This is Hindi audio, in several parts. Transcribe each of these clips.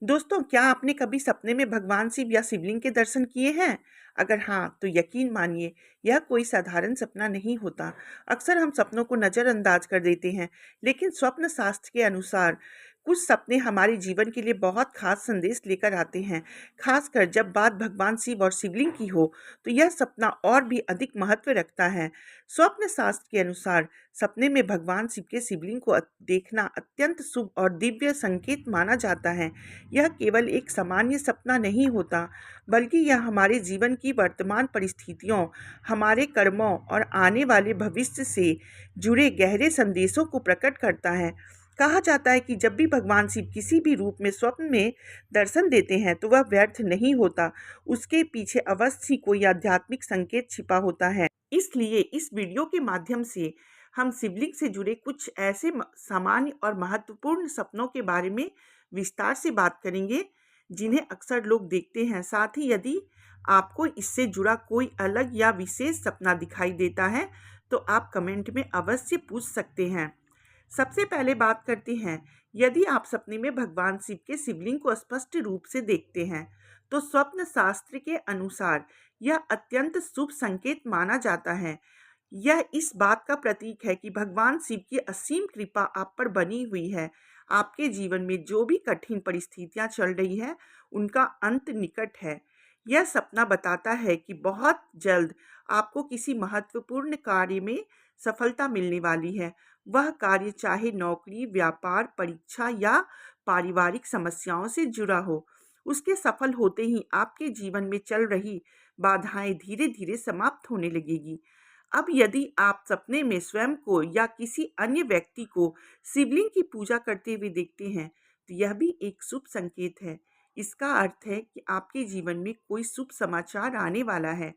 दोस्तों, क्या आपने कभी सपने में भगवान शिव या शिवलिंग के दर्शन किए हैं? अगर हाँ, तो यकीन मानिए, यह कोई साधारण सपना नहीं होता। अक्सर हम सपनों को नज़रअंदाज कर देते हैं, लेकिन स्वप्न शास्त्र के अनुसार कुछ सपने हमारे जीवन के लिए बहुत खास संदेश लेकर आते हैं। खासकर जब बात भगवान शिव और शिवलिंग की हो, तो यह सपना और भी अधिक महत्व रखता है। स्वप्न शास्त्र के अनुसार सपने में भगवान शिव के शिवलिंग को देखना अत्यंत शुभ और दिव्य संकेत माना जाता है। यह केवल एक सामान्य सपना नहीं होता, बल्कि यह हमारे जीवन की वर्तमान परिस्थितियों, हमारे कर्मों और आने वाले भविष्य से जुड़े गहरे संदेशों को प्रकट करता है। कहा जाता है कि जब भी भगवान शिव किसी भी रूप में स्वप्न में दर्शन देते हैं, तो वह व्यर्थ नहीं होता। उसके पीछे अवश्य ही कोई आध्यात्मिक संकेत छिपा होता है। इसलिए इस वीडियो के माध्यम से हम शिवलिंग से जुड़े कुछ ऐसे सामान्य और महत्वपूर्ण सपनों के बारे में विस्तार से बात करेंगे, जिन्हें अक्सर लोग देखते हैं। साथ ही यदि आपको इससे जुड़ा कोई अलग या विशेष सपना दिखाई देता है, तो आप कमेंट में अवश्य पूछ सकते हैं। सबसे पहले बात करते हैं, यदि आप सपने में भगवान शिव के शिवलिंग को स्पष्ट रूप से देखते हैं, तो स्वप्न शास्त्र के अनुसार यह अत्यंत शुभ संकेत माना जाता है। यह इस बात का प्रतीक है कि भगवान शिव की असीम कृपा आप पर बनी हुई है। आपके जीवन में जो भी कठिन परिस्थितियां चल रही हैं, उनका अंत निकट है। यह सपना बताता है कि बहुत जल्द आपको किसी महत्वपूर्ण कार्य में सफलता मिलने वाली है। वह कार्य चाहे नौकरी, व्यापार, परीक्षा या पारिवारिक समस्याओं से जुड़ा हो। उसके सफल होते ही आपके जीवन में चल रही बाधाएं धीरे-धीरे समाप्त होने लगेगी। अब यदि आप सपने में स्वयं को या किसी अन्य व्यक्ति को शिवलिंग की पूजा करते हुए देखते हैं, तो यह भी एक शुभ संकेत है। इसका अर्थ है कि आपके जीवन में कोई शुभ समाचार आने वाला है।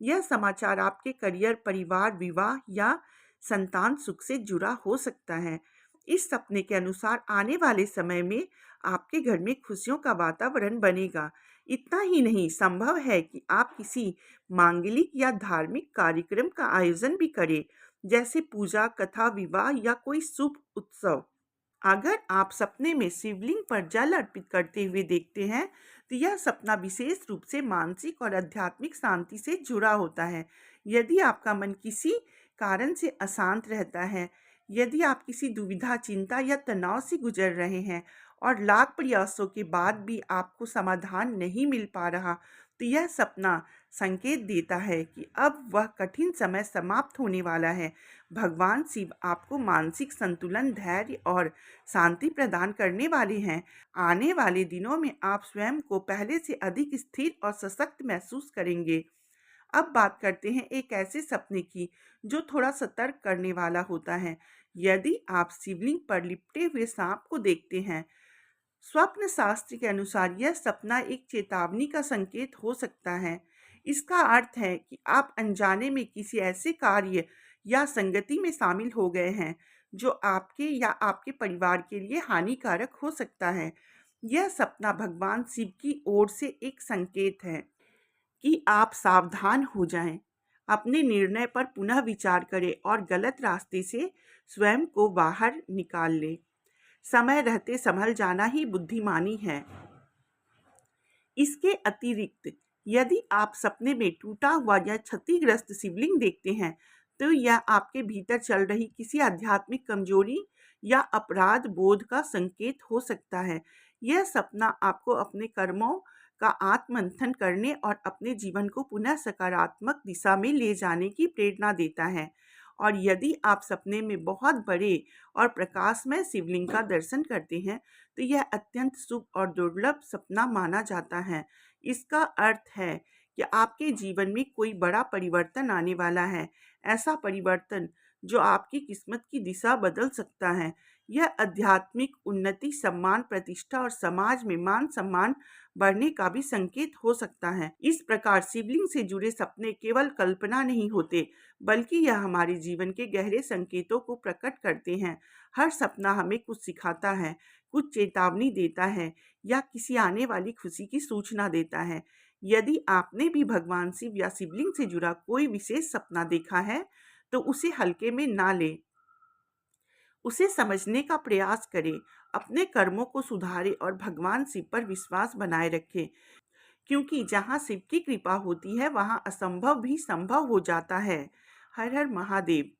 यह समाचार आपके करियर, परिवार, विवाह या संतान सुख से जुड़ा हो सकता है। इस सपने के अनुसार आने वाले समय में आपके घर में खुशियों का वातावरण बनेगा। इतना ही नहीं, संभव है कि आप किसी मांगलिक या धार्मिक कार्यक्रम का आयोजन भी करें, जैसे पूजा, कथा, विवाह या कोई शुभ उत्सव। अगर आप सपने में शिवलिंग पर जल अर्पित करते हुए देखते हैं, तो यह सपना विशेष रूप से मानसिक और आध्यात्मिक शांति से जुड़ा होता है। यदि आपका मन किसी कारण से अशांत रहता है, यदि आप किसी दुविधा, चिंता या तनाव से गुजर रहे हैं और लाख प्रयासों के बाद भी आपको समाधान नहीं मिल पा रहा, तो यह सपना संकेत देता है कि अब वह कठिन समय समाप्त होने वाला है। भगवान शिव आपको मानसिक संतुलन, धैर्य और शांति प्रदान करने वाले हैं। आने वाले दिनों में आप स्वयं को पहले से अधिक स्थिर और सशक्त महसूस करेंगे। अब बात करते हैं एक ऐसे सपने की जो थोड़ा सतर्क करने वाला होता है। यदि आप शिवलिंग पर लिपटे हुए सांप को देखते हैं, स्वप्न शास्त्र के अनुसार यह सपना एक चेतावनी का संकेत हो सकता है। इसका अर्थ है कि आप अनजाने में किसी ऐसे कार्य या संगति में शामिल हो गए हैं, जो आपके या आपके परिवार के लिए हानिकारक हो सकता है। यह सपना भगवान शिव की ओर से एक संकेत है कि आप सावधान हो जाएं, अपने निर्णय पर पुनः विचार करें और गलत रास्ते से स्वयं को बाहर निकाल लें। समय रहते संभल जाना ही बुद्धिमानी है। इसके अतिरिक्त यदि आप सपने में टूटा हुआ या क्षतिग्रस्त शिवलिंग देखते हैं, तो यह आपके भीतर चल रही किसी आध्यात्मिक कमजोरी या अपराध बोध का संकेत हो सकता है। यह सपना आपको अपने कर्मों का आत्ममंथन करने और अपने जीवन को पुनः सकारात्मक दिशा में ले जाने की प्रेरणा देता है। और यदि आप सपने में बहुत बड़े और प्रकाशमय शिवलिंग का दर्शन करते हैं, तो यह अत्यंत शुभ और दुर्लभ सपना माना जाता है। इसका अर्थ है कि आपके जीवन में कोई बड़ा परिवर्तन आने वाला है, ऐसा परिवर्तन जो आपकी किस्मत की दिशा बदल सकता है। यह आध्यात्मिक उन्नति, सम्मान, प्रतिष्ठा और समाज में मान सम्मान बढ़ने का भी संकेत हो सकता है। इस प्रकार शिवलिंग से जुड़े सपने केवल कल्पना नहीं होते, बल्कि यह हमारे जीवन के गहरे संकेतों को प्रकट करते हैं। हर सपना हमें कुछ सिखाता है, कुछ चेतावनी देता है या किसी आने वाली खुशी की सूचना देता है। यदि आपने भी भगवान शिव या शिवलिंग से जुड़ा कोई विशेष सपना देखा है, तो उसे हल्के में ना लें। उसे समझने का प्रयास करें अपने कर्मों को सुधारें और भगवान शिव पर विश्वास बनाए रखें, क्योंकि जहाँ शिव की कृपा होती है वहाँ असंभव भी संभव हो जाता है। हर हर महादेव।